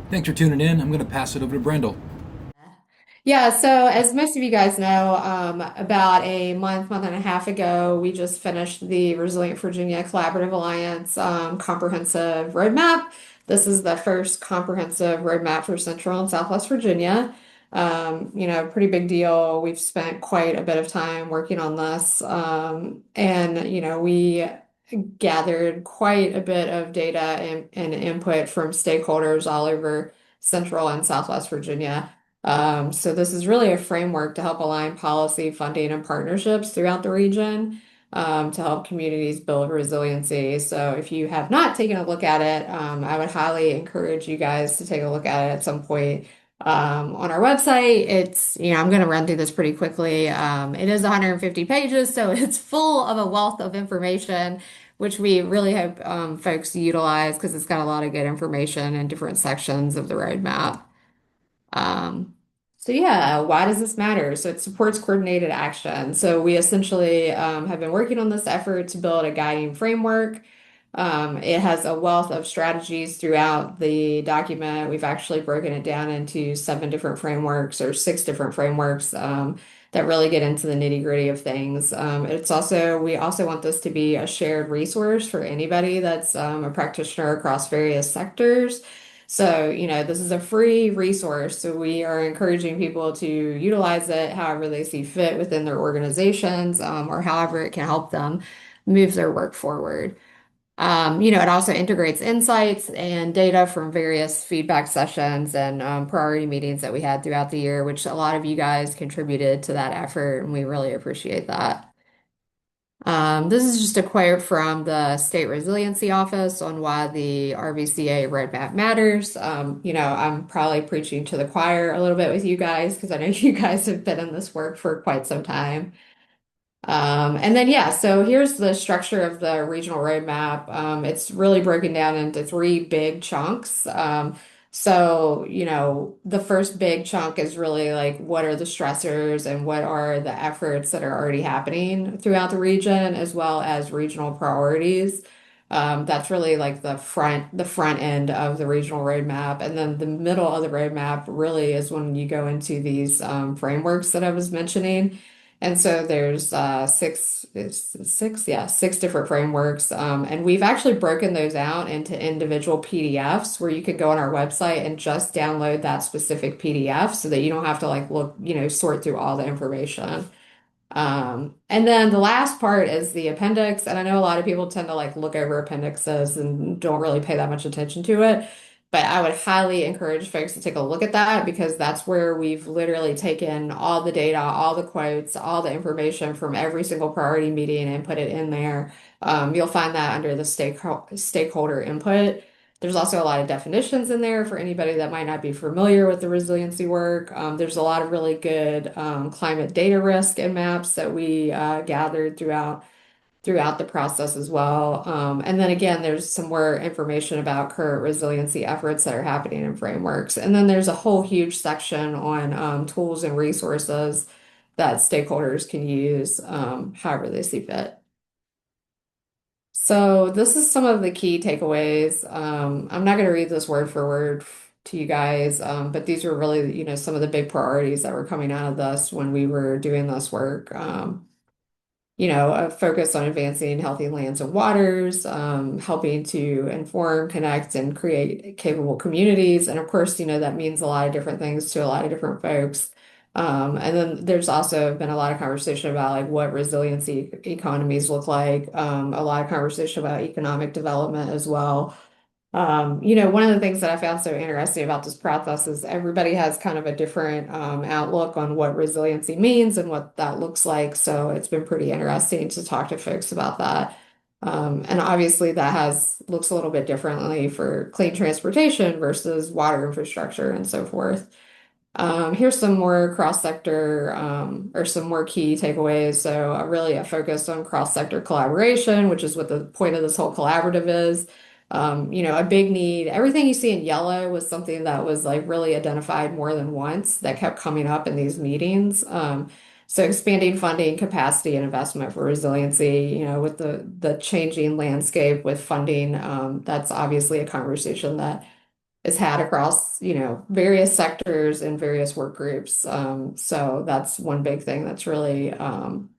Thanks for tuning in. I'm going to pass it over to Brendel. Yeah, so as most of you guys know, about a month and a half ago, we just finished the Resilient Virginia Collaborative Alliance comprehensive roadmap. This is the first comprehensive roadmap for Central and Southwest Virginia. Pretty big deal. We've spent quite a bit of time working on this. We gathered quite a bit of data and input from stakeholders all over Central and Southwest Virginia. So this is really a framework to help align policy, funding, and partnerships throughout the region to help communities build resiliency. So if you have not taken a look at it, I would highly encourage you guys to take a look at it at some point. On our website, I'm going to run through this pretty quickly. It is 150 pages, so it's full of a wealth of information, which we really hope folks utilize because it's got a lot of good information in different sections of the roadmap. Um, why does this matter? So it supports coordinated action. So we essentially have been working on this effort to build a guiding framework. It has a wealth of strategies throughout the document. We've actually broken it down into 7 different frameworks or 6 different frameworks that really get into the nitty-gritty of things. We also want this to be a shared resource for anybody that's a practitioner across various sectors. So, this is a free resource. So we are encouraging people to utilize it however they see fit within their organizations, or however it can help them move their work forward. It also integrates insights and data from various feedback sessions and priority meetings that we had throughout the year, which a lot of you guys contributed to that effort, and we really appreciate that. This is just a quote from the State Resiliency Office on why the RVCA roadmap matters. I'm probably preaching to the choir a little bit with you guys because I know you guys have been in this work for quite some time. So here's the structure of the regional roadmap. It's really broken down into 3 big chunks. The first big chunk is really like what are the stressors and what are the efforts that are already happening throughout the region, as well as regional priorities. That's really like the front end of the regional roadmap. And then the middle of the roadmap really is when you go into these frameworks that I was mentioning. And so there's 6 different frameworks. And we've actually broken those out into individual PDFs where you can go on our website and just download that specific PDF so that you don't have to like look, sort through all the information. And then the last part is the appendix. And I know a lot of people tend to like look over appendixes and don't really pay that much attention to it. But I would highly encourage folks to take a look at that because that's where we've literally taken all the data, all the quotes, all the information from every single priority meeting and put it in there. You'll find that under the stakeholder input. There's also a lot of definitions in there for anybody that might not be familiar with the resiliency work. There's a lot of really good climate data risk and maps that we gathered throughout the process as well. And then again, there's some more information about current resiliency efforts that are happening in frameworks. And then there's a whole huge section on tools and resources that stakeholders can use however they see fit. So this is some of the key takeaways. I'm not going to read this word for word to you guys, but these were really, some of the big priorities that were coming out of this when we were doing this work. A focus on advancing healthy lands and waters, helping to inform, connect, and create capable communities. And of course, that means a lot of different things to a lot of different folks. And then there's also been a lot of conversation about like what resiliency economies look like, a lot of conversation about economic development as well. One of the things that I found so interesting about this process is everybody has kind of a different outlook on what resiliency means and what that looks like. So it's been pretty interesting to talk to folks about that. And obviously that has looks a little bit differently for clean transportation versus water infrastructure and so forth. Here's some more cross-sector or some more key takeaways. So really a focus on cross-sector collaboration, which is what the point of this whole collaborative is. A big need. Everything you see in yellow was something that was like really identified more than once that kept coming up in these meetings. So expanding funding capacity and investment for resiliency, with the changing landscape with funding, that's obviously a conversation that is had across, various sectors and various work groups. So that's one big thing that's really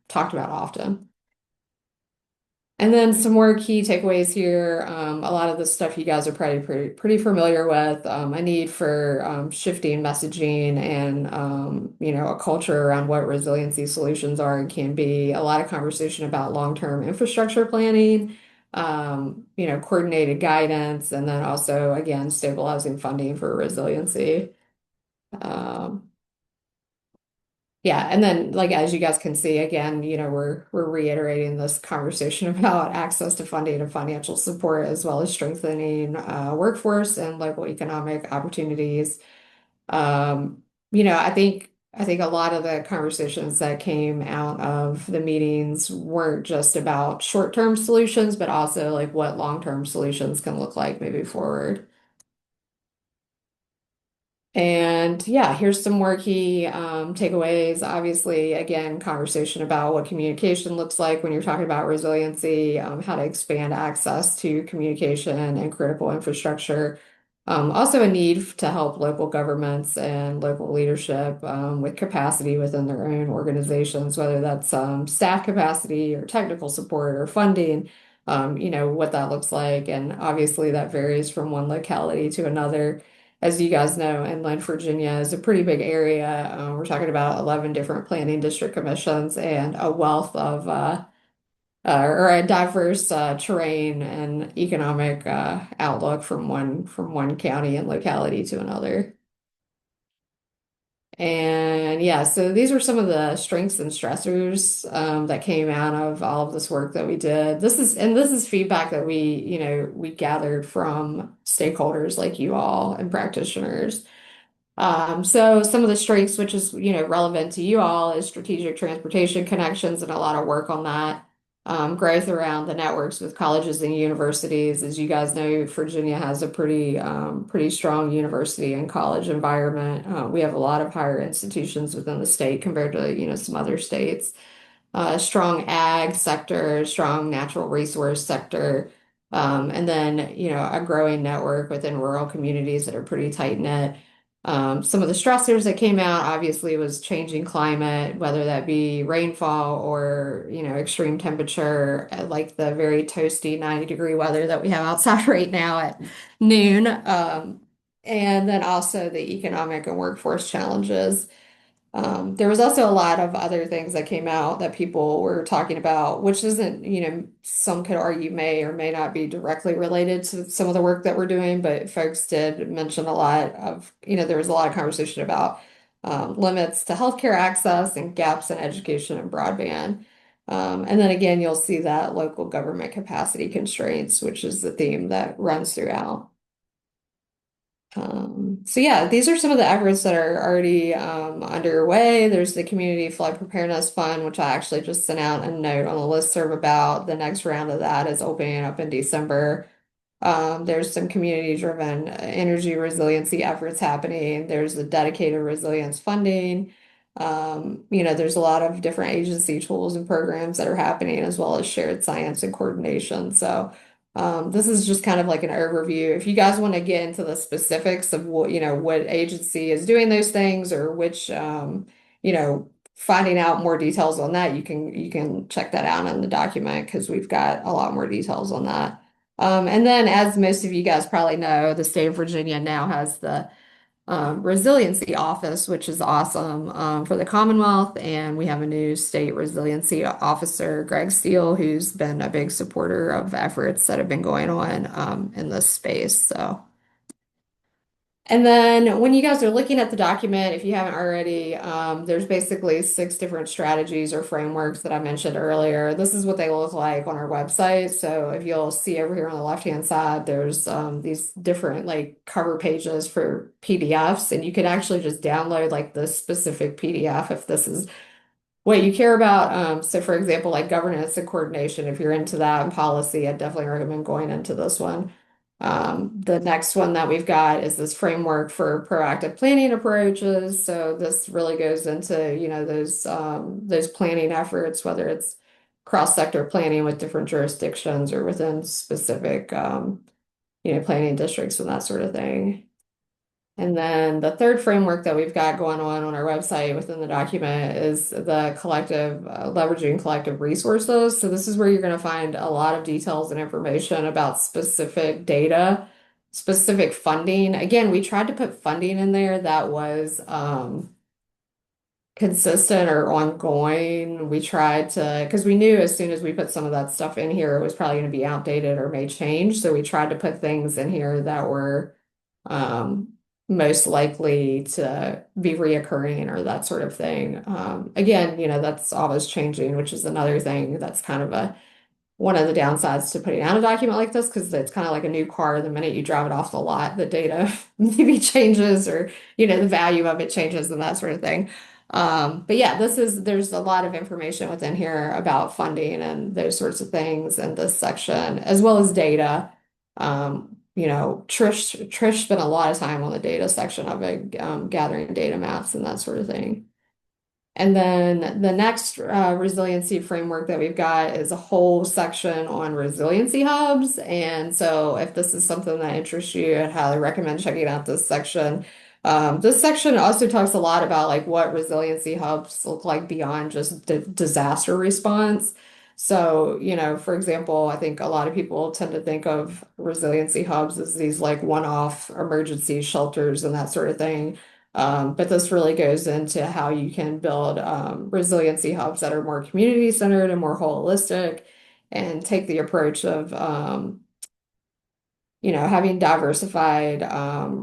talked about often. And then some more key takeaways here. A lot of the stuff you guys are probably pretty familiar with. A need for shifting messaging and a culture around what resiliency solutions are and can be. A lot of conversation about long-term infrastructure planning, coordinated guidance, and then also again stabilizing funding for resiliency. Um, yeah, and then like as you guys can see, again, we're reiterating this conversation about access to funding and financial support, as well as strengthening workforce and local economic opportunities. Um, I think a lot of the conversations that came out of the meetings weren't just about short-term solutions, but also like what long-term solutions can look like moving forward. And yeah, here's some more key takeaways. Obviously, again, conversation about what communication looks like when you're talking about resiliency, how to expand access to communication and critical infrastructure. Also, a need to help local governments and local leadership with capacity within their own organizations, whether that's staff capacity or technical support or funding, what that looks like. And obviously, that varies from one locality to another. As you guys know, inland Virginia is a pretty big area. We're talking about 11 different planning district commissions and a wealth of or a diverse terrain and economic outlook from one county and locality to another. And yeah, so these were some of the strengths and stressors that came out of all of this work that we did. This is feedback that we gathered from stakeholders like you all and practitioners. So some of the strengths, which is, relevant to you all, is strategic transportation connections and a lot of work on that. Growth around the networks with colleges and universities. As you guys know, Virginia has a pretty strong university and college environment. We have a lot of higher institutions within the state compared to, some other states. Strong ag sector, strong natural resource sector, and then, a growing network within rural communities that are pretty tight knit. Some of the stressors that came out obviously was changing climate, whether that be rainfall or, extreme temperature, like the very toasty 90-degree weather that we have outside right now at noon. And then also the economic and workforce challenges. There was also a lot of other things that came out that people were talking about, which isn't, some could argue may or may not be directly related to some of the work that we're doing, but folks did mention a lot of, there was a lot of conversation about limits to healthcare access and gaps in education and broadband. And then again, you'll see that local government capacity constraints, which is the theme that runs throughout. So yeah, these are some of the efforts that are already underway. There's the Community Flood Preparedness Fund, which I actually just sent out a note on the listserv about. The next round of that is opening up in December. There's some community-driven energy resiliency efforts happening. There's the dedicated resilience funding. There's a lot of different agency tools and programs that are happening, as well as shared science and coordination. So this is just kind of like an overview. If you guys want to get into the specifics of what agency is doing those things or which, finding out more details on that, you can check that out in the document because we've got a lot more details on that. And then, as most of you guys probably know, the state of Virginia now has the resiliency office, which is awesome for the Commonwealth. And we have a new state resiliency officer, Greg Steele, who's been a big supporter of efforts that have been going on in this space. So. And then when you guys are looking at the document, if you haven't already, there's basically 6 different strategies or frameworks that I mentioned earlier. This is what they look like on our website. So if you'll see over here on the left-hand side, there's these different like cover pages for PDFs, and you can actually just download like the specific PDF if this is what you care about. So for example, like governance and coordination, if you're into that and policy, I definitely recommend going into this one. The next one that we've got is this framework for proactive planning approaches. So this really goes into, those planning efforts, whether it's cross-sector planning with different jurisdictions or within specific, planning districts and that sort of thing. And then the third framework that we've got going on our website within the document is the collective, leveraging collective resources. So this is where you're going to find a lot of details and information about specific data, specific funding. Again, we tried to put funding in there that was consistent or ongoing. We tried to, because we knew as soon as we put some of that stuff in here, it was probably going to be outdated or may change. So we tried to put things in here that were most likely to be reoccurring or that sort of thing. Again, that's always changing, which is another thing that's kind of one of the downsides to putting out a document like this, because it's kind of like a new car. The minute you drive it off the lot, the data maybe changes or, the value of it changes and that sort of thing. But yeah, there's a lot of information within here about funding and those sorts of things in this section, as well as data. Trish spent a lot of time on the data section of it, gathering data maps and that sort of thing. And then the next resiliency framework that we've got is a whole section on resiliency hubs. And so if this is something that interests you, I'd highly recommend checking out this section. This section also talks a lot about like what resiliency hubs look like beyond just disaster response. So, for example, I think a lot of people tend to think of resiliency hubs as these like one-off emergency shelters and that sort of thing. But this really goes into how you can build resiliency hubs that are more community centered and more holistic and take the approach of having diversified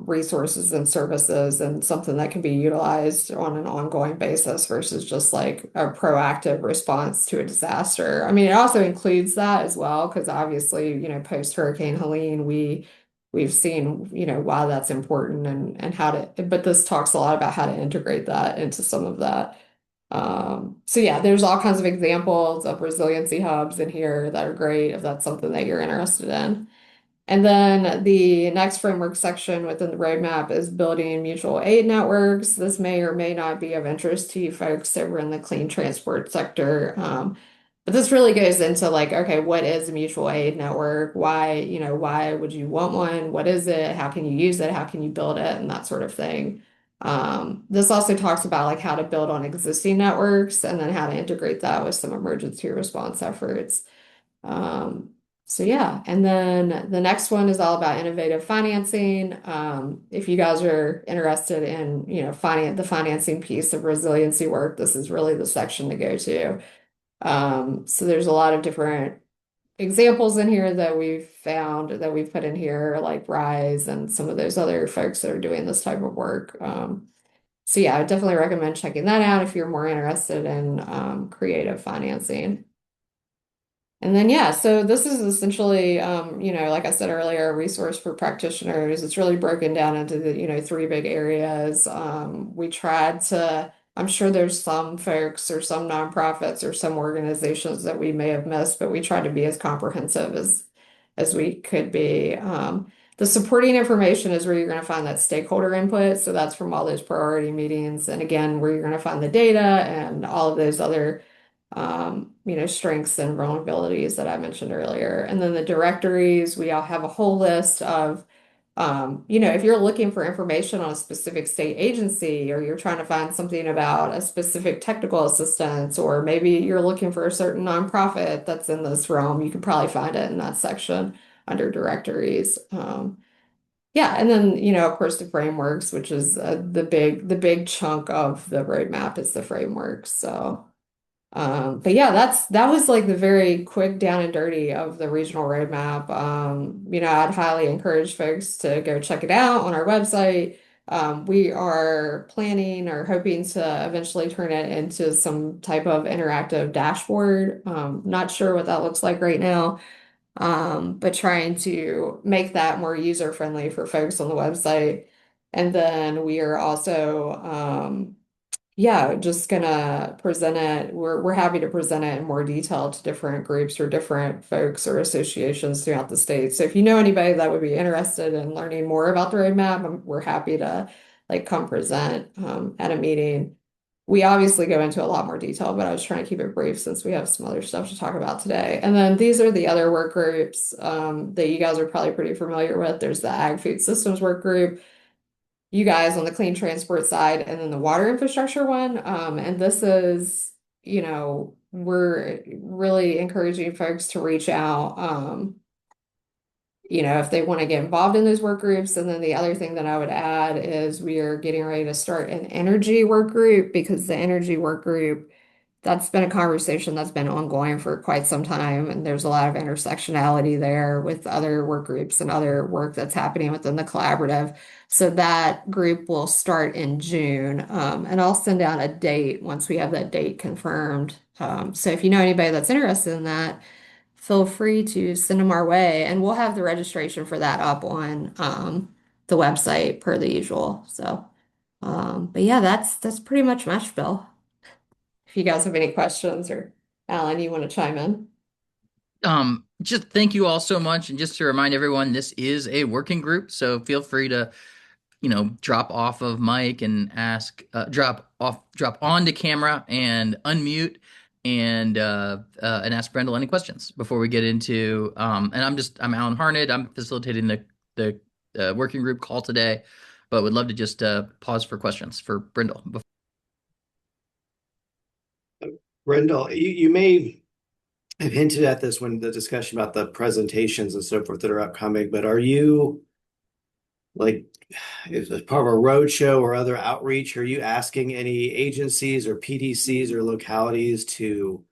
resources and services and something that can be utilized on an ongoing basis versus just like a proactive response to a disaster. I mean, it also includes that as well, because obviously, post Hurricane Helene, we've seen, why that's important and how to, but this talks a lot about how to integrate that into some of that. So yeah, there's all kinds of examples of resiliency hubs in here that are great if that's something that you're interested in. And then the next framework section within the roadmap is building mutual aid networks. This may or may not be of interest to you folks over in the clean transport sector. But this really goes into like, okay, what is a mutual aid network? Why would you want one? What is it? How can you use it? How can you build it? And that sort of thing. This also talks about like how to build on existing networks and then how to integrate that with some emergency response efforts. Um, so yeah, and then the next one is all about innovative financing. If you guys are interested in, the financing piece of resiliency work, this is really the section to go to. So there's a lot of different examples in here that we've found that we've put in here, like Rise and some of those other folks that are doing this type of work. So yeah, I would definitely recommend checking that out if you're more interested in creative financing. And then, yeah, so this is essentially, like I said earlier, a resource for practitioners. It's really broken down into the, three big areas. We tried to, I'm sure there's some folks or some nonprofits or some organizations that we may have missed, but we tried to be as comprehensive as we could be. The supporting information is where you're going to find that stakeholder input. So that's from all those priority meetings. And again, where you're going to find the data and all of those other strengths and vulnerabilities that I mentioned earlier. And then the directories, we all have a whole list of, if you're looking for information on a specific state agency or you're trying to find something about a specific technical assistance, or maybe you're looking for a certain nonprofit that's in this realm, you can probably find it in that section under directories. Yeah, and then, of course, the frameworks, which is the big chunk of the roadmap is the frameworks. So. But yeah, that was like the very quick down and dirty of the regional roadmap. I'd highly encourage folks to go check it out on our website. We are planning or hoping to eventually turn it into some type of interactive dashboard. Not sure what that looks like right now, but trying to make that more user friendly for folks on the website. And then we are also yeah, just gonna present it. We're happy to present it in more detail to different groups or different folks or associations throughout the state. So if you know anybody that would be interested in learning more about the roadmap, we're happy to like come present at a meeting. We obviously go into a lot more detail, but I was trying to keep it brief since we have some other stuff to talk about today. And then these are the other work groups that you guys are probably pretty familiar with. There's the Ag Food Systems work group. you guys on the clean transport side and then the water infrastructure one. And this is, we're really encouraging folks to reach out. If they want to get involved in those work groups. And then the other thing that I would add is we are getting ready to start an energy work group because the energy work group, that's been a conversation that's been ongoing for quite some time. And there's a lot of intersectionality there with other work groups and other work that's happening within the collaborative. So that group will start in June. And I'll send out a date once we have that date confirmed. So if you know anybody that's interested in that, feel free to send them our way, and we'll have the registration for that up on the website per the usual. So, but yeah, that's pretty much my spiel. If you guys have any questions or Alan, you want to chime in? Just thank you all so much. And just to remind everyone, this is a working group, so feel free to, drop off of mic and ask, drop onto camera and unmute and ask Brendel any questions before we get into, and I'm Alleyn Harned. I'm facilitating the working group call today, but would love to just pause for questions for Brendel. Brendel, you may have hinted at this when the discussion about the presentations and so forth that are upcoming, but are you like, as part of a roadshow or other outreach, are you asking any agencies or PDCs or localities to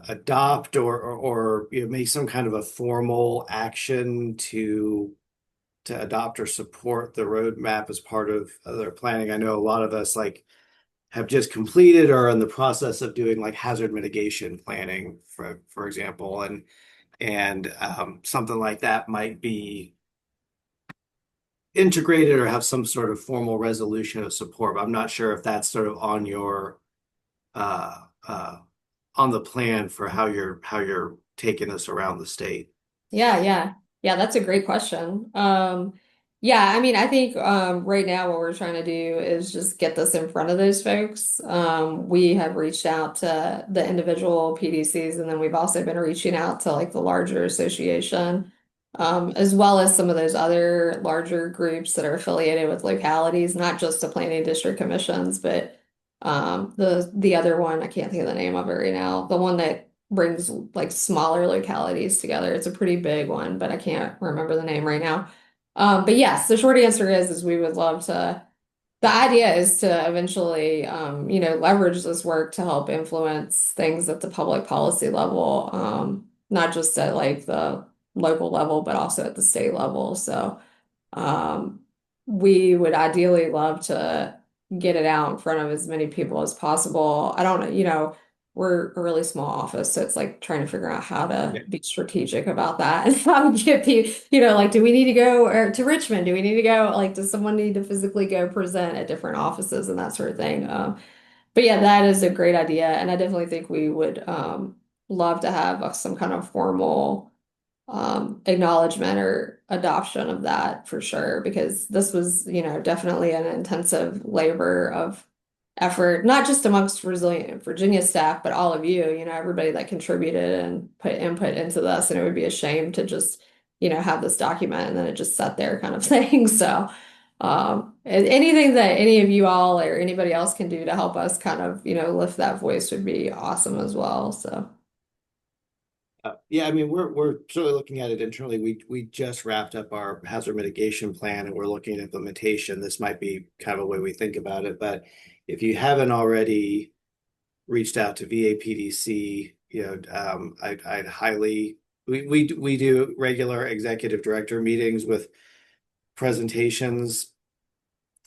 adopt or make some kind of a formal action to adopt or support the roadmap as part of their planning? I know a lot of us have just completed or are in the process of doing like hazard mitigation planning, for example, and something like that might be integrated or have some sort of formal resolution of support. But I'm not sure if that's sort of on your uh, uh, on the plan for how you're taking this around the state. Yeah, that's a great question. Yeah, I mean, I think right now what we're trying to do is just get this in front of those folks. We have reached out to the individual PDCs, and then we've also been reaching out to like the larger association, as well as some of those other larger groups that are affiliated with localities, not just the planning district commissions, but the other one, I can't think of the name of it right now, the one that brings like smaller localities together. It's a pretty big one, but I can't remember the name right now. But yes, the short answer is we would love to. The idea is to eventually, leverage this work to help influence things at the public policy level, not just at like the local level, but also at the state level. So um, we would ideally love to get it out in front of as many people as possible. I don't know, we're a really small office, so it's like trying to figure out how to Yeah. be strategic about that and how to get people, like, do we need to go to Richmond? Do we need to go? Like, does someone need to physically go present at different offices and that sort of thing? But yeah, that is a great idea, and I definitely think we would love to have some kind of formal acknowledgement or adoption of that for sure, because this was, definitely an intensive labor of effort, not just amongst Resilient Virginia staff, but all of you, everybody that contributed and put input into this. And it would be a shame to just, have this document and then it just sat there kind of thing. So, anything that any of you all or anybody else can do to help us kind of, lift that voice would be awesome as well. So. Yeah, I mean, we're certainly looking at it internally. We just wrapped up our hazard mitigation plan and we're looking at implementation. This might be kind of a way we think about it, but if you haven't already reached out to VAPDC, I'd highly we do regular executive director meetings with presentations.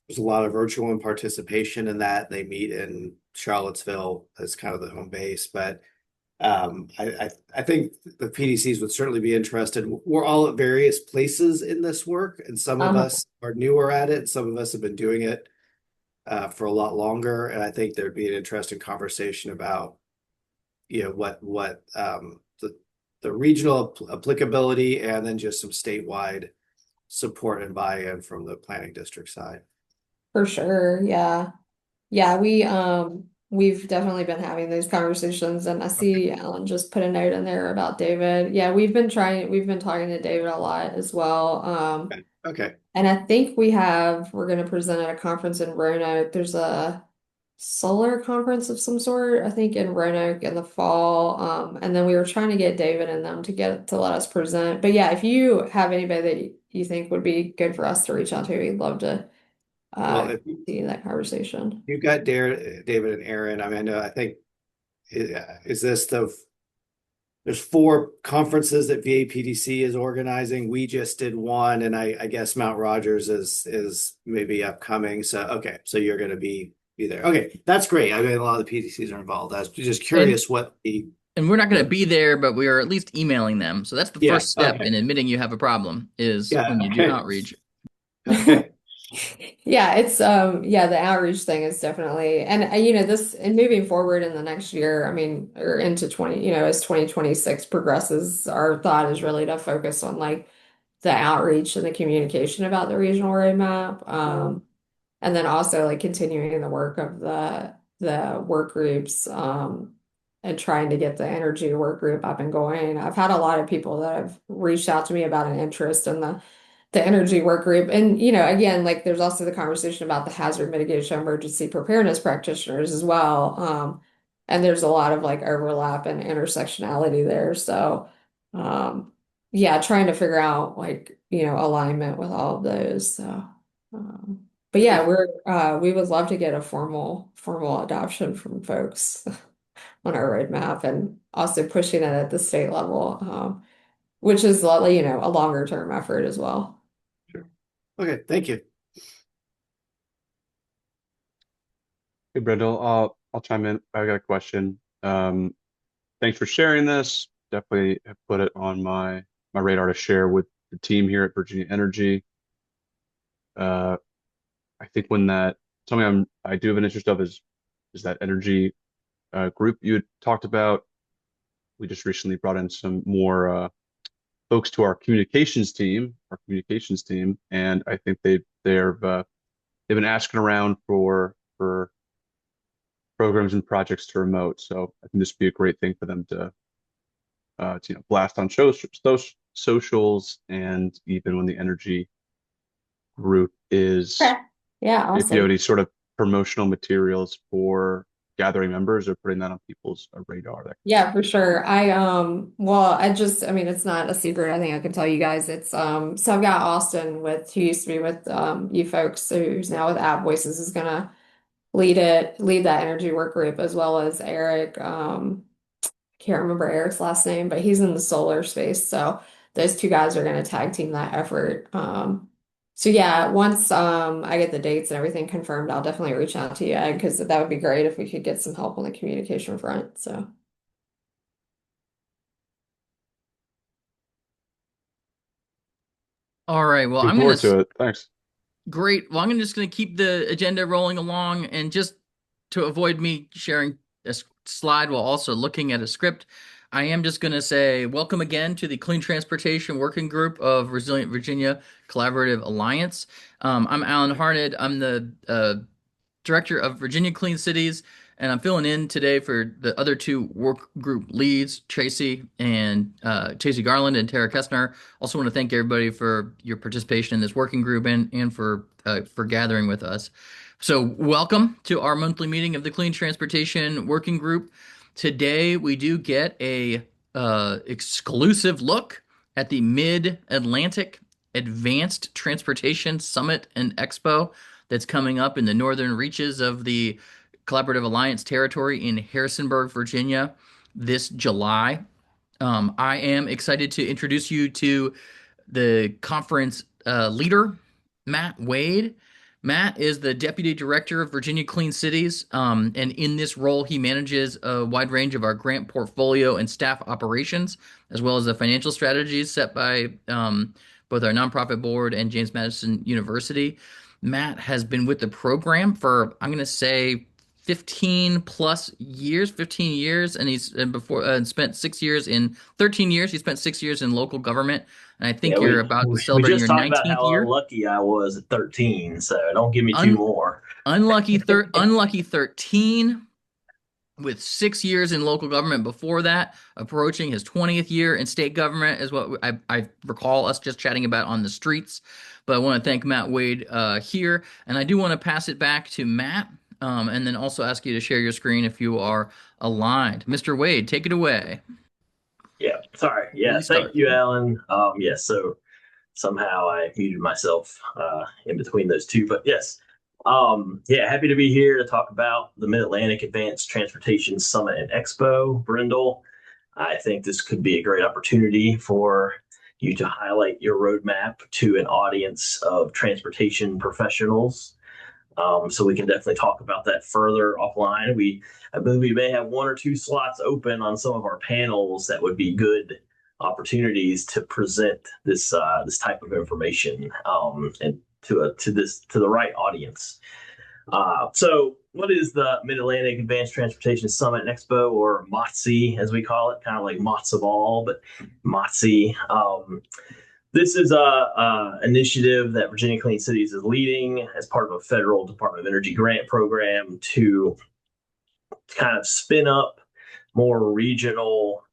There's a lot of virtual and participation in that. They meet in Charlottesville as kind of the home base, but I think the PDCs would certainly be interested. We're all at various places in this work, and some of uh, us are newer at it. Some of us have been doing it for a lot longer, and I think there'd be an interesting conversation about, what the regional applicability and then just some statewide support and buy-in from the planning district side. For sure. Yeah. Yeah, we've definitely been having these conversations, and I Okay. see Alan just put a note in there about David. Yeah, we've been talking to David a lot as well. Okay. And I think we're going to present at a conference in Roanoke. There's a solar conference of some sort, I think in Roanoke in the fall. And then we were trying to get David and them to let us present. But yeah, if you have anybody that you think would be good for us to reach out to, we'd love to Well, if see that conversation. you've got David and Aaron, I mean, I think is this there's 4 conferences that VAPDC is organizing. We just did one, and I guess Mount Rogers is maybe upcoming. So okay, so you're going to be there. Okay, that's great. I mean, a lot of the PDCs are involved. I was just curious what the And we're not going to be there, but we are at least emailing them. So that's the yeah. first step Okay. in admitting you have a problem is Yeah. when you do Okay. outreach. Okay. Yeah, it's yeah, the outreach thing is definitely and you know this and moving forward in the next year, I mean, or into 20, you know, as 2026 progresses, our thought is really to focus on like the outreach and the communication about the regional roadmap. And then also like continuing the work of the work groups and trying to get the energy work group up and going. I've had a lot of people that have reached out to me about an interest in the energy work group. And, you know, again, like there's also the conversation about the hazard mitigation emergency preparedness practitioners as well. And there's a lot of like overlap and intersectionality there. So, yeah, trying to figure out like, you know, alignment with all of those. So, but yeah, we would love to get a formal adoption from folks on our roadmap and also pushing it at the state level, which is, you know, a longer term effort as well. Sure. Okay. Thank you. Hey, Brendel, I'll chime in. I got a question. Thanks for sharing this. Definitely have put it on my radar to share with the team here at Virginia Energy. I think something I do have an interest of is that energy group you had talked about. We just recently brought in some more folks to our communications team, and I think they've been asking around for programs and projects to remote. So I think this would be a great thing for them to blast on those socials, and even when the energy group is, Okay. Yeah, if you have awesome. any sort of promotional materials for gathering members or putting that on people's radar. Yeah, for sure. Well, I mean, it's not a secret. I think I can tell you guys. It's so I've got Austin who used to be with you folks, who's now with App Voices, is gonna lead that energy work group, as well as Eric. Can't remember Eric's last name, but he's in the solar space. So those two guys are going to tag team that effort. So yeah, once I get the dates and everything confirmed, I'll definitely reach out to you, Ed, because that would be great if we could get some help on the communication front. So All right. Well, Looking forward to it. Thanks. Great. Well, I'm just going to keep the agenda rolling along, and just to avoid me sharing a slide while also looking at a script, I am just going to say welcome again to the Clean Transportation Working Group of Resilient Virginia Collaborative Alliance. I'm Alleyn Harned. I'm the Director of Virginia Clean Cities, and I'm filling in today for the other two work group leads, Tracy Garland and Tara Kestner. Also want to thank everybody for your participation in this working group and for gathering with us. So welcome to our monthly meeting of the Clean Transportation Working Group. Today we do get a exclusive look at the Mid-Atlantic Advanced Transportation Summit and Expo that's coming up in the northern reaches of the Collaborative Alliance territory in Harrisonburg, Virginia, this July. I am excited to introduce you to the conference leader, Matt Wade. Matt is the Deputy Director of Virginia Clean Cities, and in this role, he manages a wide range of our grant portfolio and staff operations, as well as the financial strategies set by both our nonprofit board and James Madison University. Matt has been with the program for, I'm going to say, 15 years, and he's spent 6 years in 13 years. He spent 6 years in local government, and I think Yeah, you're about to we celebrate just your talked about 19th how year. unlucky I was at 13, so don't give me two more. Unlucky 13. with 6 years in local government before that, approaching his 20th year in state government is what I recall us just chatting about on the streets. But I want to thank Matt Wade here, and I do want to pass it back to Matt, and then also ask you to share your screen if you are aligned. Mr. Wade, take it away. Yeah, sorry. Yeah, Please thank start. you, Alan. So somehow I muted myself in between those two, but yes. Yeah, happy to be here to talk about the Mid-Atlantic Advanced Transportation Summit and Expo, Brindle. I think this could be a great opportunity for you to highlight your roadmap to an audience of transportation professionals. So we can definitely talk about that further offline. I believe we may have one or two slots open on some of our panels that would be good opportunities to present this type of information and to the right audience. So what is the Mid-Atlantic Advanced Transportation Summit and Expo, or MAATSE as we call it, kind of like matzo ball, but MAATSE. This is a initiative that Virginia Clean Cities is leading as part of a federal Department of Energy grant program to kind of spin up more regional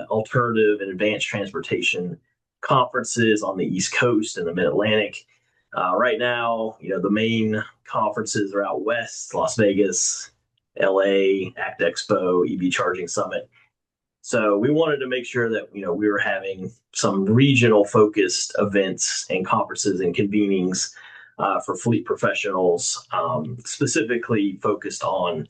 alternative and advanced transportation conferences on the East Coast and the Mid-Atlantic. Right now, the main conferences are out west: Las Vegas, LA, ACT Expo, EV Charging Summit. So we wanted to make sure that we were having some regional focused events and conferences and convenings for fleet professionals, specifically focused on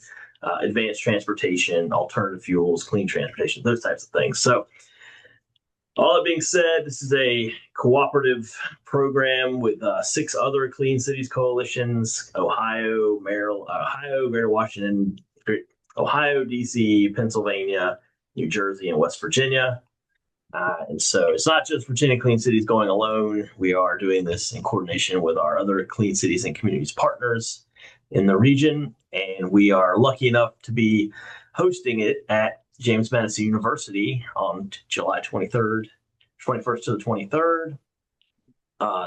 advanced transportation, alternative fuels, clean transportation, those types of things. So all that being said, this is a cooperative program with 6 other Clean Cities coalitions: Ohio, Maryland, Washington, Ohio, DC, Pennsylvania, New Jersey, and West Virginia. And so it's not just Virginia Clean Cities going alone. We are doing this in coordination with our other Clean Cities and Communities partners in the region. And we are lucky enough to be hosting it at James Madison University on July 23rd, 21st to the 23rd.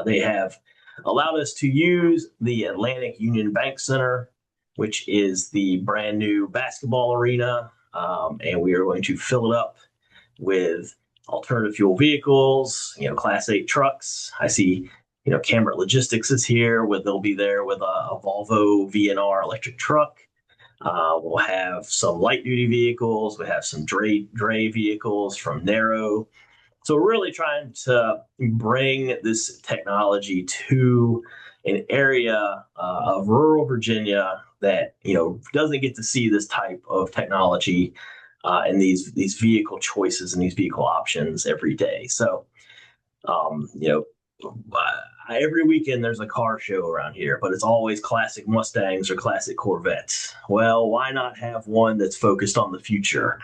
They have allowed us to use the Atlantic Union Bank Center, which is the brand new basketball arena. And we are going to fill it up with alternative fuel vehicles, Class 8 trucks. I see, Cambric Logistics is here. They'll be there with a Volvo VNR electric truck. We'll have some light duty vehicles. We have some dray vehicles from Narrow. So we're really trying to bring this technology to an area of rural Virginia that doesn't get to see this type of technology and these vehicle choices and these vehicle options every day. So every weekend there's a car show around here, but it's always classic Mustangs or classic Corvettes. Well, why not have one that's focused on the future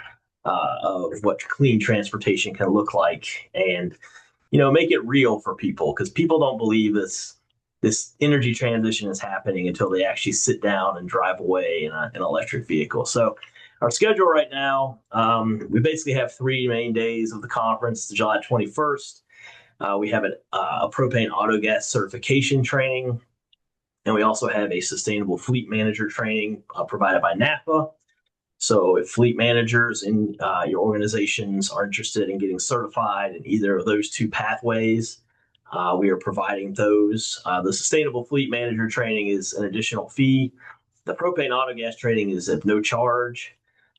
of what clean transportation can look like, and make it real for people, because people don't believe this energy transition is happening until they actually sit down and drive away in an electric vehicle. So our schedule right now, we basically have 3 main days of the conference. July 21st, we have a propane autogas certification training, and we also have a sustainable fleet manager training provided by NAPA. So if fleet managers in your organizations are interested in getting certified in either of those 2 pathways, we are providing those. The sustainable fleet manager training is an additional fee. The propane autogas training is at no charge.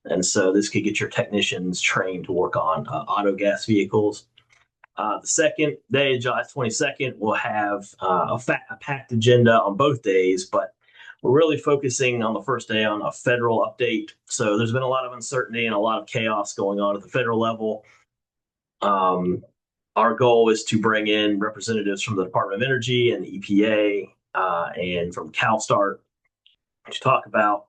And so this could get your technicians trained to work on autogas vehicles. The second day, July 22nd, we'll have a packed agenda on both days, but we're really focusing on the first day on a federal update. So there's been a lot of uncertainty and a lot of chaos going on at the federal level. Our goal is to bring in representatives from the Department of Energy and the EPA and from CalSTART to talk about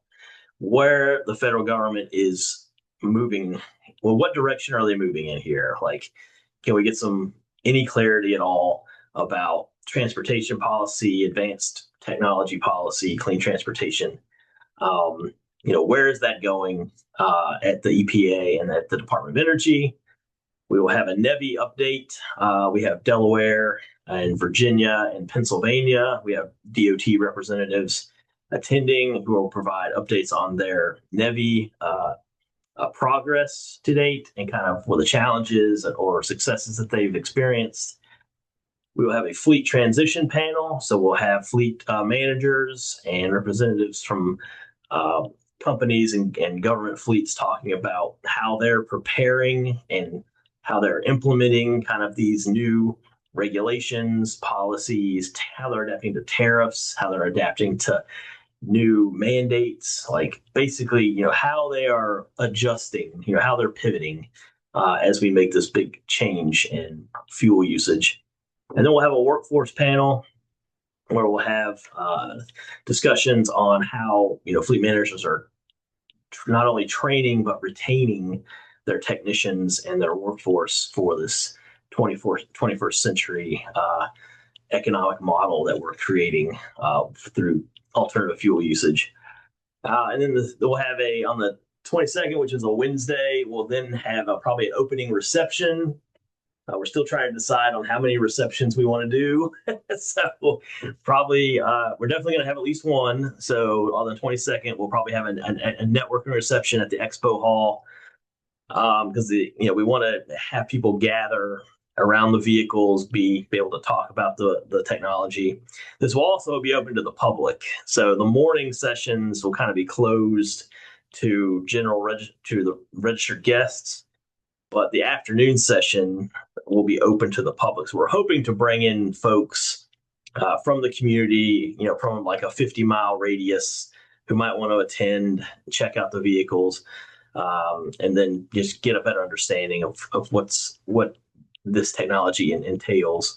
where the federal government is moving. Well, what direction are they moving in here? Like, can we get any clarity at all about transportation policy, advanced technology policy, clean transportation? Where is that going at the EPA and at the Department of Energy? We will have a NEVI update. We have Delaware and Virginia and Pennsylvania. We have DOT representatives attending who will provide updates on their NEVI progress to date and kind of what the challenges or successes that they've experienced. We will have a fleet transition panel. So we'll have fleet managers and representatives from companies and government fleets talking about how they're preparing and how they're implementing kind of these new regulations, policies, how they're adapting to tariffs, how they're adapting to new mandates, like basically, how they are adjusting, how they're pivoting as we make this big change in fuel usage. And then we'll have a workforce panel where we'll have discussions on how, fleet managers are not only training but retaining their technicians and their workforce for this 21st century economic model that we're creating through alternative fuel usage. And then we'll have on the 22nd, which is a Wednesday, we'll then have probably an opening reception. We're still trying to decide on how many receptions we want to do. So probably, we're definitely going to have at least one. So on the 22nd, we'll probably have a networking reception at the Expo Hall because we want to have people gather around the vehicles, be able to talk about the technology. This will also be open to the public. So the morning sessions will kind of be closed to to the registered guests, but the afternoon session will be open to the public. So we're hoping to bring in folks from the community, from like a 50-mile radius who might want to attend, check out the vehicles, and then just get a better understanding of what this technology entails.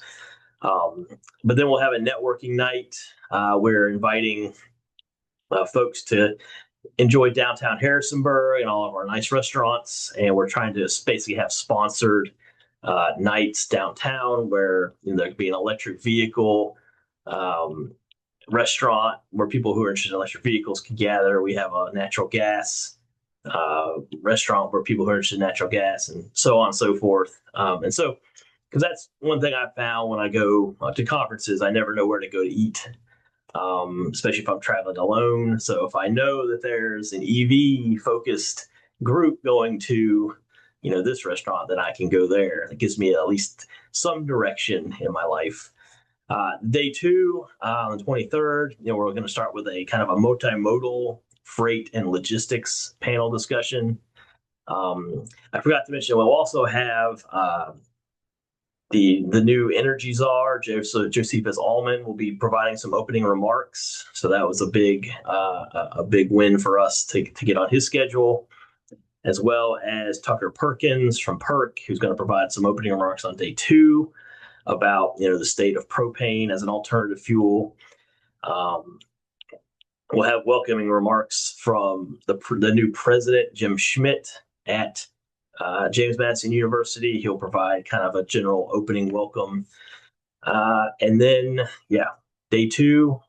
But then we'll have a networking night. We're inviting folks to enjoy downtown Harrisonburg and all of our nice restaurants. And we're trying to basically have sponsored nights downtown where there could be an electric vehicle restaurant where people who are interested in electric vehicles can gather. We have a natural gas restaurant where people who are interested in natural gas and so on and so forth. And so, because that's one thing I found when I go to conferences, I never know where to go to eat. Especially if I'm traveling alone. So if I know that there's an EV focused group going to, this restaurant, then I can go there. It gives me at least some direction in my life. Day 2, on the 23rd, we're going to start with a kind of a multimodal freight and logistics panel discussion. I forgot to mention, we'll also have the new energy czar, Josephus Allman, will be providing some opening remarks. So that was a big win for us to get on his schedule, as well as Tucker Perkins from PERC, who's going to provide some opening remarks on day 2 about the state of propane as an alternative fuel. We'll have welcoming remarks from the new president, Jim Schmidt, at James Madison University. He'll provide kind of a general opening welcome. And then, day 2,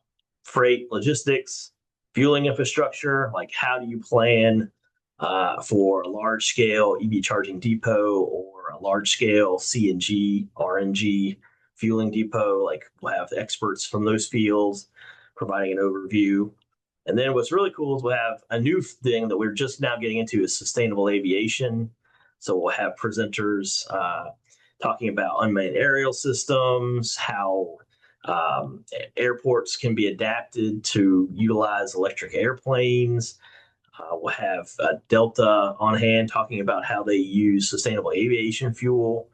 freight logistics, fueling infrastructure, like how do you plan for a large scale EV charging depot or a large scale CNG, RNG fueling depot. Like we'll have experts from those fields providing an overview. And then what's really cool is we'll have a new thing that we're just now getting into is sustainable aviation. So we'll have presenters talking about unmanned aerial systems, how airports can be adapted to utilize electric airplanes. We'll have Delta on hand talking about how they use sustainable aviation fuel.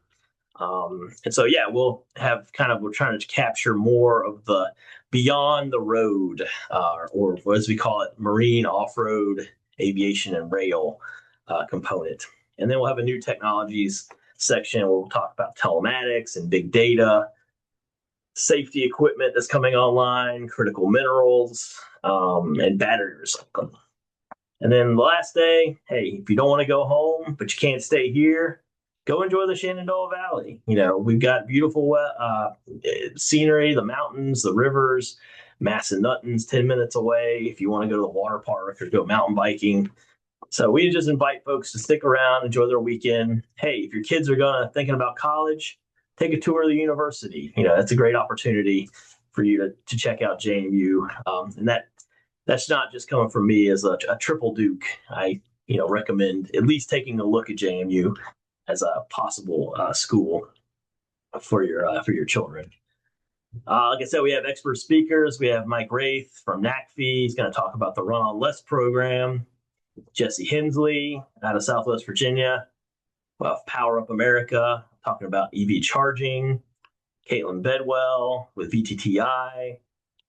And so, we'll have we're trying to capture more of the beyond the road, or as we call it, marine off-road aviation and rail component. And then we'll have a new technologies section where we'll talk about telematics and big data, safety equipment that's coming online, critical minerals, and battery recycling. And then the last day, hey, if you don't want to go home, but you can't stay here, go enjoy the Shenandoah Valley. We've got beautiful scenery, the mountains, the rivers. Massanutton's 10 minutes away if you want to go to the water park or go mountain biking. So we just invite folks to stick around, enjoy their weekend. Hey, if your kids are thinking about college, take a tour of the university. That's a great opportunity for you to check out JMU. And that's not just coming from me as a triple Duke. I recommend at least taking a look at JMU as a possible school for your children. Like I said, we have expert speakers. We have Mike Wraith from NACFE. He's going to talk about the Run on Less program. Jesse Hensley out of Southwest Virginia. We'll have Power Up America talking about EV charging. Caitlin Bedwell with VTTI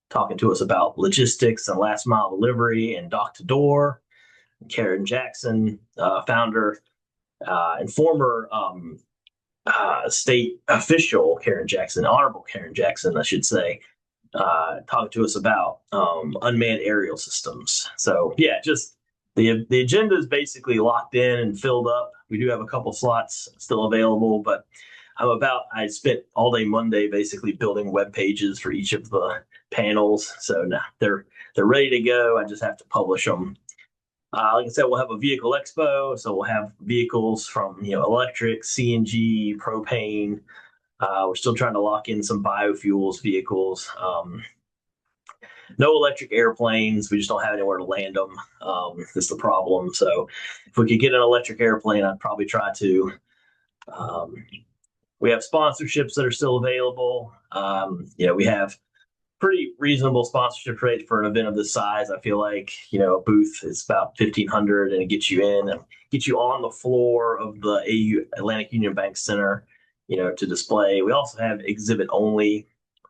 talking to us about logistics and last mile delivery and dock to door. Karen Jackson, founder and former state official Karen Jackson, Honorable Karen Jackson, I should say, talking to us about unmanned aerial systems. So yeah, just the agenda is basically locked in and filled up. We do have a couple slots still available, but I spent all day Monday basically building web pages for each of the panels. So now they're ready to go. I just have to publish them. Like I said, we'll have a vehicle expo. So we'll have vehicles from, electric, CNG, propane. We're still trying to lock in some biofuels vehicles. No electric airplanes. We just don't have anywhere to land them. That's the problem. So if we could get an electric airplane, I'd probably try to. We have sponsorships that are still available. We have pretty reasonable sponsorship rate for an event of this size. I feel like, a booth is about $1,500 and it gets you in and gets you on the floor of the AU Atlantic Union Bank Center, to display. We also have exhibit only.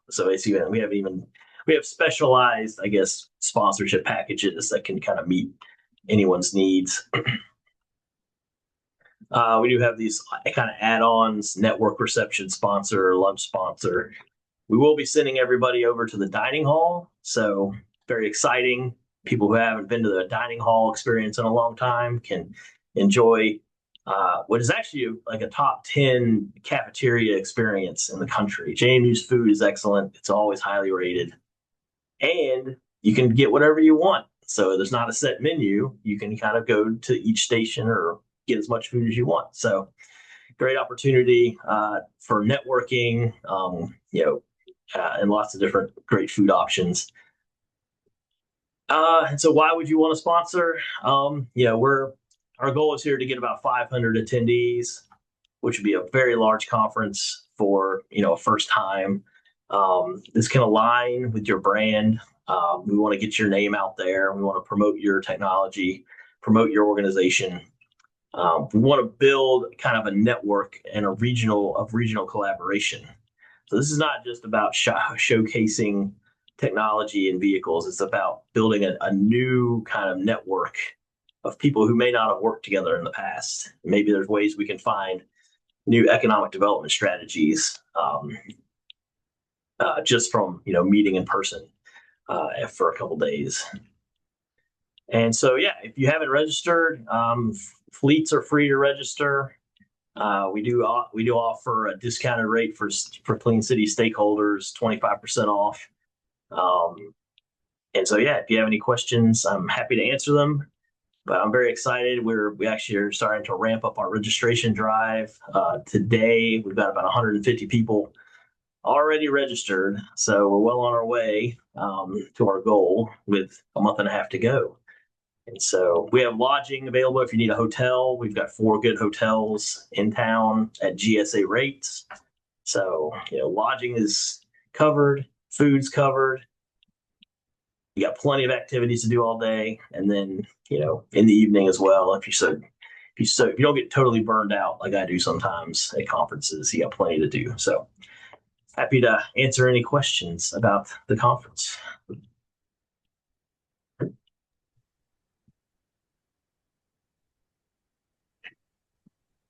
So we have specialized, I guess, sponsorship packages that can kind of meet anyone's needs. We do have these kind of add-ons, network reception sponsor, lunch sponsor. We will be sending everybody over to the dining hall. So very exciting. People who haven't been to the dining hall experience in a long time can enjoy what is actually like a top 10 cafeteria experience in the country. JMU's food is excellent. It's always highly rated. And you can get whatever you want. So there's not a set menu. You can kind of go to each station or get as much food as you want. So great opportunity for networking, and lots of different great food options. And so why would you want to sponsor? Our goal is here to get about 500 attendees, which would be a very large conference for, a first time. This can align with your brand. We want to get your name out there. We want to promote your technology, promote your organization. We want to build kind of a network and a regional collaboration. So this is not just about showcasing technology and vehicles. It's about building a new kind of network of people who may not have worked together in the past. Maybe there's ways we can find new economic development strategies just from meeting in person for a couple days. And so yeah, if you haven't registered, fleets are free to register. We do offer a discounted rate for Clean City stakeholders, 25% off. And so yeah, if you have any questions, I'm happy to answer them. But I'm very excited. We actually are starting to ramp up our registration drive. Today, we've got about 150 people already registered. So we're well on our way to our goal with a month and a half to go. And so we have lodging available if you need a hotel. We've got 4 good hotels in town at GSA rates. So, lodging is covered, food's covered. You got plenty of activities to do all day. And then, in the evening as well, if you don't get totally burned out like I do sometimes at conferences, you got plenty to do. So happy to answer any questions about the conference.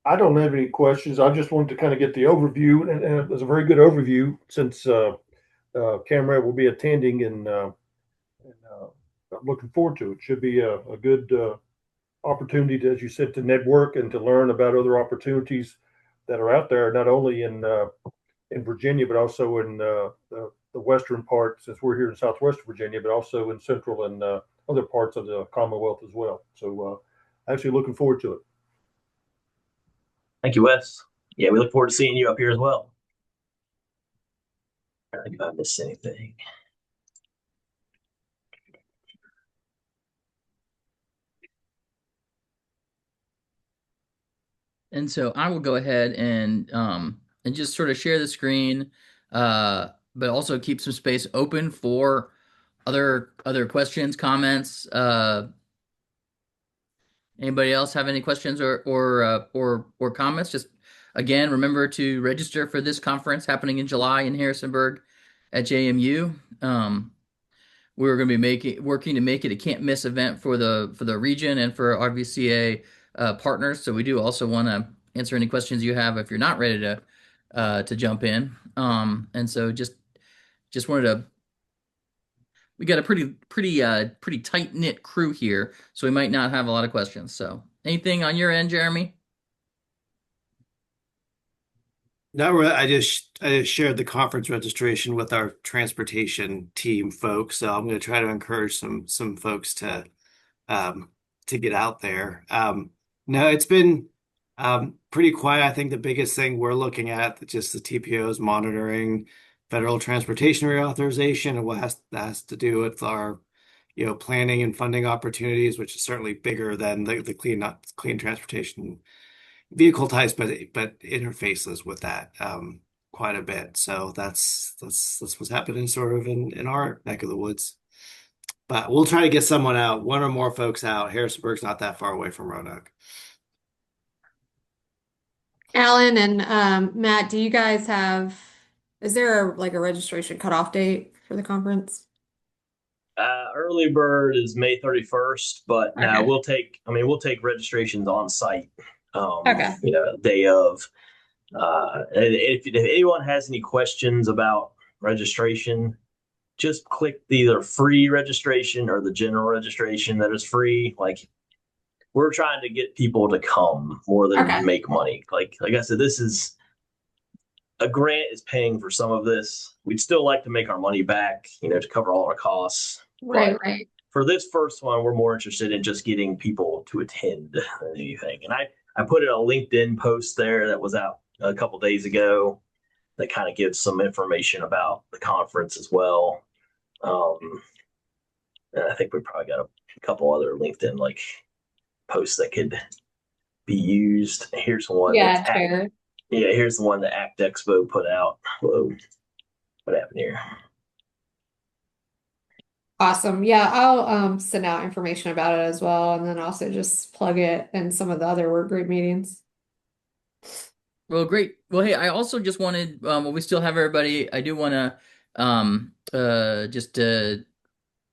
I don't have any questions. I just wanted to kind of get the overview, and it was a very good overview since Camrad will be attending, and I'm looking forward to it. Should be a good opportunity to, as you said, to network and to learn about other opportunities that are out there, not only in Virginia, but also in the western part, since we're here in Southwest Virginia, but also in central and other parts of the Commonwealth as well. So actually looking forward to it. Thank you, Wes. Yeah, we look forward to seeing you up here as well. I don't think if I missed anything. And so I will go ahead and just sort of share the screen, but also keep some space open for other questions, comments. Anybody else have any questions or comments? Just again, remember to register for this conference happening in July in Harrisonburg at JMU. We're going to be working to make it a can't miss event for the region and for RVCA partners. So we do also want to answer any questions you have if you're not ready to jump in. And so just wanted to. We got a pretty tight knit crew here, so we might not have a lot of questions. So anything on your end, Jeremy? No, really, I just shared the conference registration with our transportation team folks, so I'm going to try to encourage some folks to get out there. No, it's been pretty quiet. I think the biggest thing we're looking at just the TPOs monitoring federal transportation reauthorization and what that has to do with our planning and funding opportunities, which is certainly bigger than the clean transportation vehicle types, but interfaces with that quite a bit. So that's what's happening sort of in our neck of the woods. But we'll try to get someone out, one or more folks out. Harrisonburg's not that far away from Roanoke. Alan and Matt, do you guys is there like a registration cutoff date for the conference? Early bird is May 31st, but now Okay. we'll take registrations on site. Okay. Day of. And if anyone has any questions about registration, just click the either free registration or the general registration that is free. Like, we're trying to get people to come more than Okay. make money. Like I said, this is a grant is paying for some of this. We'd still like to make our money back, to cover all our costs. Right, But right. for this first one, we're more interested in just getting people to attend than anything. And I put in a LinkedIn post there that was out a couple days ago that kind of gives some information about the conference as well. And I think we probably got a couple other LinkedIn like posts that could be used. Here's one. Yeah, fair. Here's the one that ACT Expo put out. Whoa, what happened here? Awesome. Yeah, I'll send out information about it as well, and then also just plug it in some of the other work group meetings. Well, great. Well, hey, I also just wanted, while we still have everybody, I do want to just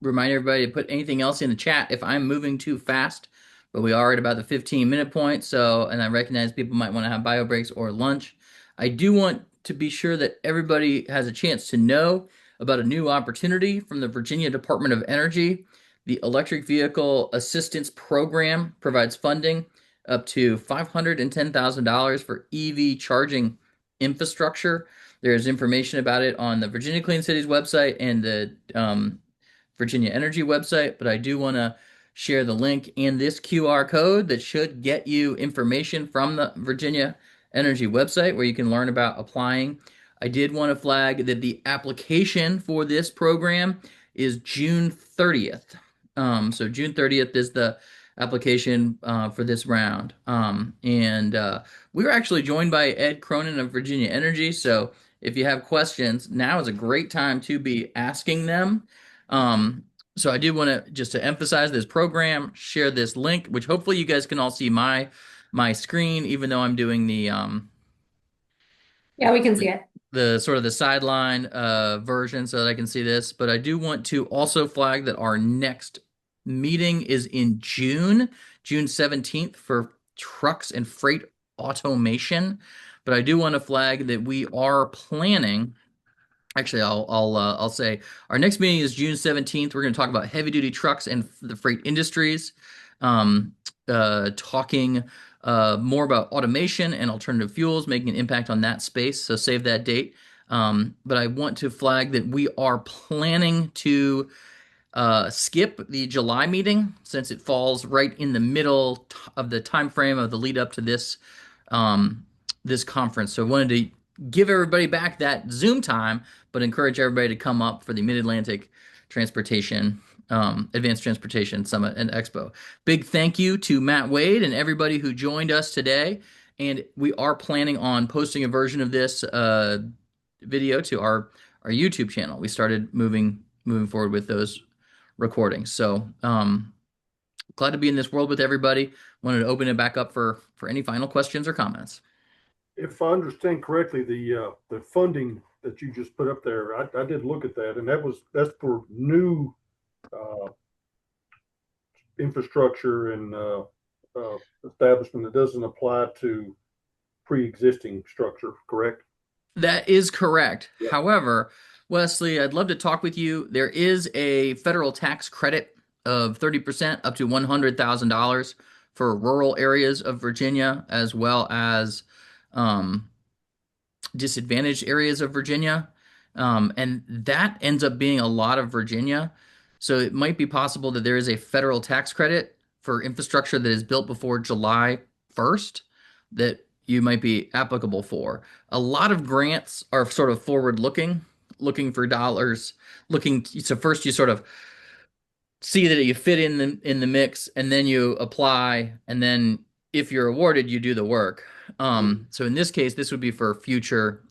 remind everybody to put anything else in the chat if I'm moving too fast. But we are at about the 15-minute point, so, and I recognize people might want to have bio breaks or lunch. I do want to be sure that everybody has a chance to know about a new opportunity from the Virginia Department of Energy. The Electric Vehicle Assistance Program provides funding up to $510,000 for EV charging infrastructure. There's information about it on the Virginia Clean Cities website and the Virginia Energy website, but I do want to share the link and this QR code that should get you information from the Virginia Energy website where you can learn about applying. I did want to flag that the application for this program is June 30th. So June 30th is the application for this round. And we were actually joined by Ed Cronin of Virginia Energy. So if you have questions, now is a great time to be asking them. So I did want to just to emphasize this program, share this link, which hopefully you guys can all see my screen, even though I'm doing the Yeah, we can see it. sort of the sideline version so that I can see this. But I do want to also flag that our next meeting is in June 17th for trucks and freight automation. But I do want to flag that we are planning. Actually, I'll say our next meeting is June 17th. We're going to talk about heavy duty trucks and the freight industries, talking more about automation and alternative fuels, making an impact on that space. So save that date. But I want to flag that we are planning to skip the July meeting since it falls right in the middle of the time frame of the lead up to this this conference. So I wanted to give everybody back that Zoom time, but encourage everybody to come up for the Mid-Atlantic Transportation Advanced Transportation Summit and Expo. Big thank you to Matt Wade and everybody who joined us today. And we are planning on posting a version of this video to our YouTube channel. We started moving forward with those recordings. So glad to be in this world with everybody. Wanted to open it back up for any final questions or comments. If I understand correctly, the funding that you just put up there, I did look at that, and that's for new infrastructure and establishment. That doesn't apply to pre-existing structure, correct? That is correct. Yeah. However, Wesley, I'd love to talk with you. There is a federal tax credit of 30% up to $100,000 for rural areas of Virginia, as well as disadvantaged areas of Virginia. And that ends up being a lot of Virginia. So it might be possible that there is a federal tax credit for infrastructure that is built before July 1st that you might be applicable for. A lot of grants are sort of forward looking for dollars, so first you sort of see that you fit in the mix, and then you apply, and then if you're awarded, you do the work. So in this case, this would be for future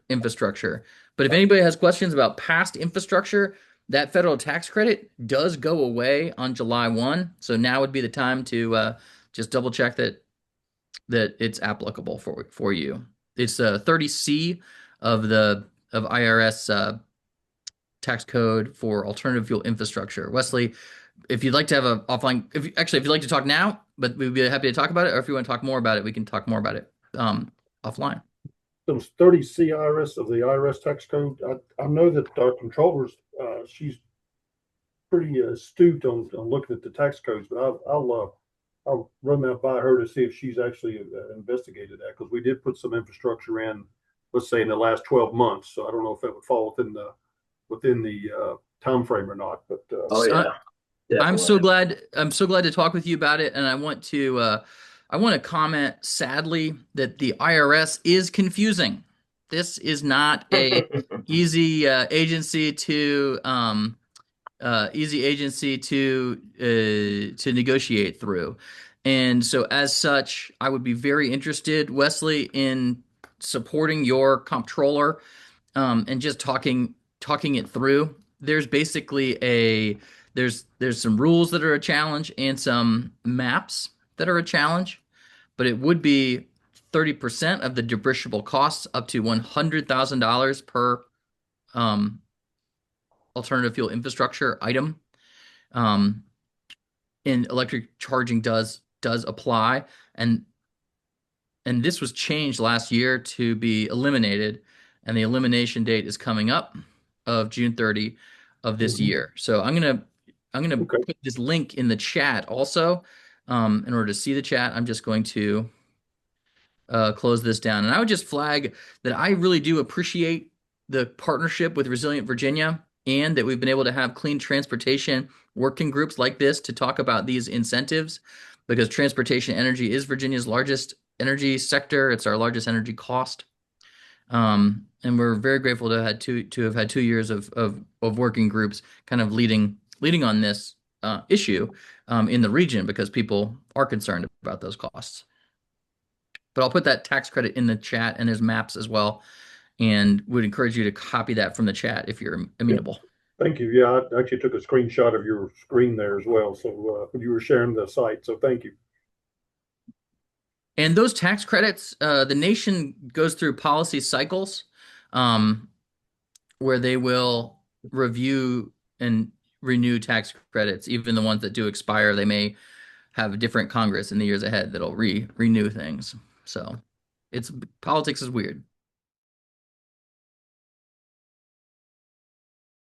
infrastructure. But if anybody has questions about past infrastructure, that federal tax credit does go away on July 1. So now would be the time to just double check that it's applicable for you. It's 30C of IRS tax code for alternative fuel infrastructure. Wesley, if you'd like to have a offline, if you'd like to talk now, but we'd be happy to talk about it, or if you want to talk more about it, we can talk more about it offline. Those 30 CIRS of the IRS tax code. I know that our controllers, she's pretty astute on looking at the tax codes, but I'll run that by her to see if she's actually investigated that, because we did put some infrastructure in, let's say in the last 12 months. So I don't know if that would fall within the time frame or not. But Oh yeah. I'm so glad to talk with you about it, and I want to comment sadly that the IRS is confusing. This is not a easy agency to negotiate through. And so as such, I would be very interested, Wesley, in supporting your comptroller and just talking it through. There's basically there's some rules that are a challenge and some maps that are a challenge, but it would be 30% of the depreciable costs up to $100,000 per alternative fuel infrastructure item. And electric charging does apply, and this was changed last year to be eliminated, and the elimination date is coming up of June 30 of this year. So I'm gonna Okay. put this link in the chat also. In order to see the chat, I'm just going to close this down. And I would just flag that I really do appreciate the partnership with Resilient Virginia, and that we've been able to have clean transportation working groups like this to talk about these incentives, because transportation energy is Virginia's largest energy sector. It's our largest energy cost. And we're very grateful to have had 2 years of working groups kind of leading on this issue in the region, because people are concerned about those costs. But I'll put that tax credit in the chat, and there's maps as well, and would encourage you to copy that from the chat if you're amenable. Thank you. Yeah, I actually took a screenshot of your screen there as well. So when you were sharing the site, so thank you. And those tax credits, the nation goes through policy cycles where they will review and renew tax credits. Even the ones that do expire, they may have a different Congress in the years ahead that'll renew things. So politics is weird.